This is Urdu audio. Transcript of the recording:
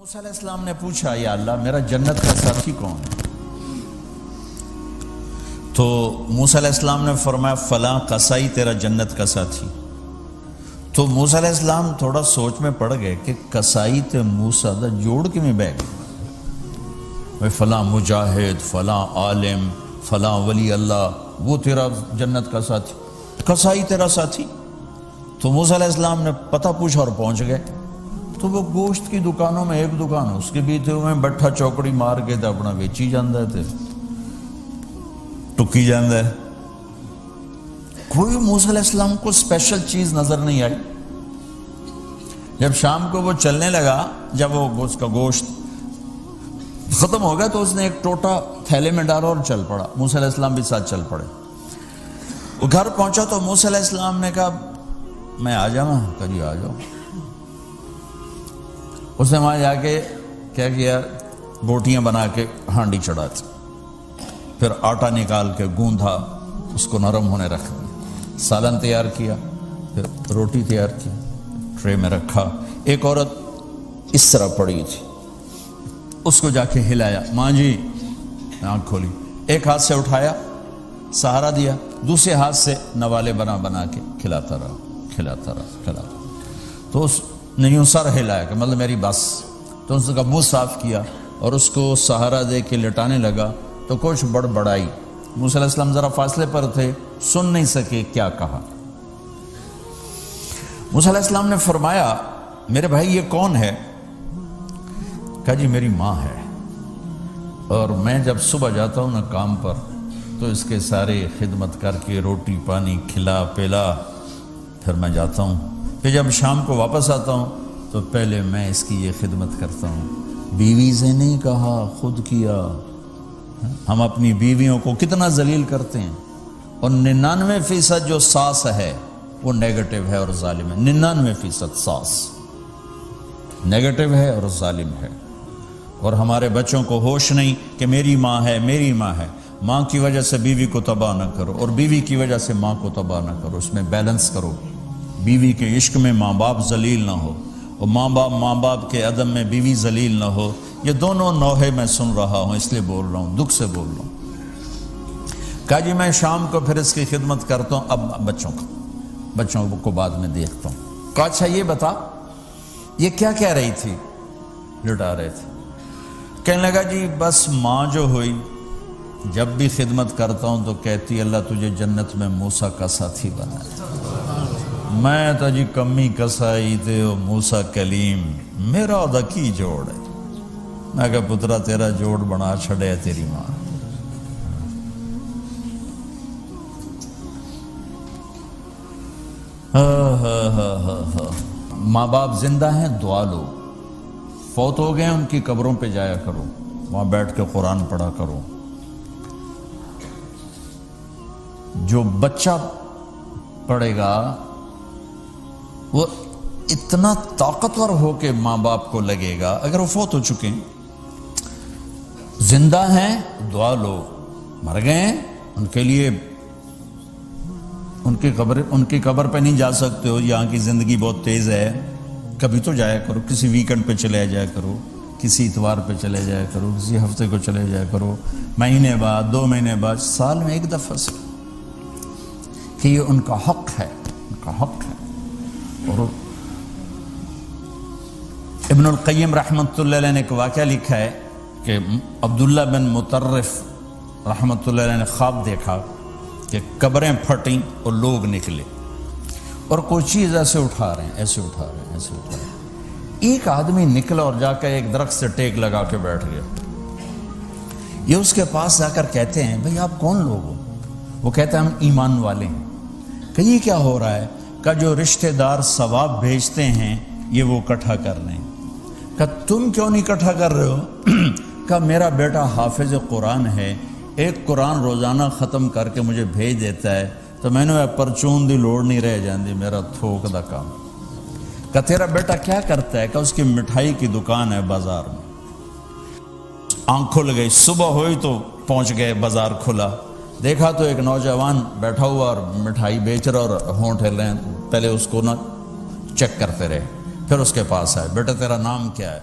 موسیٰ علیہ السلام نے پوچھا یا اللہ میرا جنت کا ساتھی کون ہے؟ تو موسیٰ علیہ السلام نے فرمایا فلاں قصائی تیرا جنت کا ساتھی۔ تو موسیٰ علیہ السلام تھوڑا سوچ میں پڑ گئے کہ قصائی تے موسیٰ دا جوڑ کے میں بہ گئے، فلاں مجاہد، فلاں عالم، فلاں ولی اللہ وہ تیرا جنت کا ساتھی، قصائی تیرا ساتھی۔ تو موسیٰ علیہ السلام نے پتہ پوچھا اور پہنچ گئے۔ تو وہ گوشت کی دکانوں میں ایک دکان اس کے بھی تھے، وہ بٹھا چوکڑی مار کے تو اپنا ویچی جاندہ تھے، ٹکی جاندہ ہے۔ کوئی موسیٰ علیہ السلام کو اسپیشل چیز نظر نہیں آئی۔ جب شام کو وہ چلنے لگا، جب وہ اس کا گوشت ختم ہو گیا تو اس نے ایک ٹوٹا تھیلے میں ڈالا اور چل پڑا۔ موسیٰ علیہ السلام بھی ساتھ چل پڑے۔ وہ گھر پہنچا تو موسیٰ علیہ السلام نے کہا میں آ جاؤں؟ کہا جی آ جاؤ۔ اس نے وہاں جا کے کیا کیا، بوٹیاں بنا کے ہانڈی چڑھا دی، پھر آٹا نکال کے گوندھا، اس کو نرم ہونے رکھ دیا، سالن تیار کیا، پھر روٹی تیار کی، ٹرے میں رکھا۔ ایک عورت اس طرح پڑی تھی، اس کو جا کے ہلایا، ماں جی، آنکھ کھولی، ایک ہاتھ سے اٹھایا، سہارا دیا، دوسرے ہاتھ سے نوالے بنا بنا کے کھلاتا رہا۔ تو اس نے یوں سر ہلایا کہ مطلب میری بس۔ تو اس کا منہ صاف کیا اور اس کو سہارا دے کے لٹانے لگا تو کچھ بڑبڑائی۔ موسیٰ علیہ السلام ذرا فاصلے پر تھے، سن نہیں سکے کیا کہا۔ موسیٰ علیہ السلام نے فرمایا میرے بھائی یہ کون ہے؟ کہا جی میری ماں ہے، اور میں جب صبح جاتا ہوں نا کام پر تو اس کے سارے خدمت کر کے روٹی پانی کھلا پلا پھر میں جاتا ہوں، پھر جب شام کو واپس آتا ہوں تو پہلے میں اس کی یہ خدمت کرتا ہوں۔ بیوی سے نہیں کہا، خود کیا۔ ہم اپنی بیویوں کو کتنا ذلیل کرتے ہیں، اور 99% جو ساس ہے وہ نیگیٹو ہے اور ظالم ہے۔ 99% ساس نیگیٹو ہے اور ظالم ہے، اور ہمارے بچوں کو ہوش نہیں کہ میری ماں ہے، میری ماں ہے۔ ماں کی وجہ سے بیوی کو تباہ نہ کرو، اور بیوی کی وجہ سے ماں کو تباہ نہ کرو، اس میں بیلنس کرو۔ بیوی کے عشق میں ماں باپ ذلیل نہ ہو، اور ماں باپ کے عدم میں بیوی ذلیل نہ ہو۔ یہ دونوں نوحے میں سن رہا ہوں، اس لیے بول رہا ہوں، دکھ سے بول رہا ہوں۔ کہا جی میں شام کو پھر اس کی خدمت کرتا ہوں، اب بچوں کو بعد میں دیکھتا ہوں۔ کہا اچھا یہ بتا یہ کیا کہہ رہی تھی؟ لٹا رہے تھے۔ کہنے لگا جی بس ماں جو ہوئی جب بھی خدمت کرتا ہوں تو کہتی اللہ تجھے جنت میں موسیٰ کا ساتھی بنائے۔ میں تو جی کمی کسائی تے او موسیٰ کلیم، میرا دا کی جوڑ ہے۔ میں کہا پترا تیرا جوڑ بنا چھڑے تیری ماں۔ ماں باپ زندہ ہیں دعا لو، فوت ہو گئے ان کی قبروں پہ جایا کرو، وہاں بیٹھ کے قرآن پڑھا کرو۔ جو بچہ پڑھے گا وہ اتنا طاقتور ہو کے ماں باپ کو لگے گا، اگر وہ فوت ہو چکے ہیں۔ زندہ ہیں دعا لو، مر گئے ہیں ان کے لیے ان کی قبر پہ نہیں جا سکتے ہو، یہاں کی زندگی بہت تیز ہے، کبھی تو جایا کرو، کسی ویکنڈ پہ چلے جایا کرو، کسی اتوار پہ چلے جایا کرو، کسی ہفتے کو چلے جایا کرو، مہینے بعد، 2 مہینے بعد، سال میں ایک دفعہ سے، کہ یہ ان کا حق ہے، ان کا حق ہے۔ اور ابن القیم رحمۃ اللہ علیہ نے ایک واقعہ لکھا ہے کہ عبداللہ بن مطرف رحمۃ اللہ علیہ نے خواب دیکھا کہ قبریں پھٹیں اور لوگ نکلے اور کوئی چیز ایسے اٹھا رہے ہیں، ایسے اٹھا رہے ہیں، ایسے اٹھا رہے ہیں۔ ایک آدمی نکلا اور جا کر ایک درخت سے ٹیک لگا کے بیٹھ گیا۔ یہ اس کے پاس جا کر کہتے ہیں بھئی آپ کون لوگ ہو؟ وہ کہتے ہیں ہم ایمان والے ہیں۔ کہ یہ کیا ہو رہا ہے؟ کہ جو رشتہ دار ثواب بھیجتے ہیں یہ وہ اکٹھا کر رہے ہیں۔ کہ تم کیوں نہیں اکٹھا کر رہے ہو؟ کہ میرا بیٹا حافظ قرآن ہے، ایک قرآن روزانہ ختم کر کے مجھے بھیج دیتا ہے، تو میں نے پرچون دی لوڑ نہیں رہ جاندی، میرا تھوک دا کام۔ کہ تیرا بیٹا کیا کرتا ہے؟ کہ اس کی مٹھائی کی دکان ہے بازار میں۔ آنکھ کھل گئی، صبح ہوئی تو پہنچ گئے، بازار کھلا، دیکھا تو ایک نوجوان بیٹھا ہوا اور مٹھائی بیچ رہا اور ہونٹ ہل رہے ہیں۔ پہلے اس کو چیک کرتے رہے، پھر اس کے پاس آئے، بیٹا تیرا نام کیا ہے؟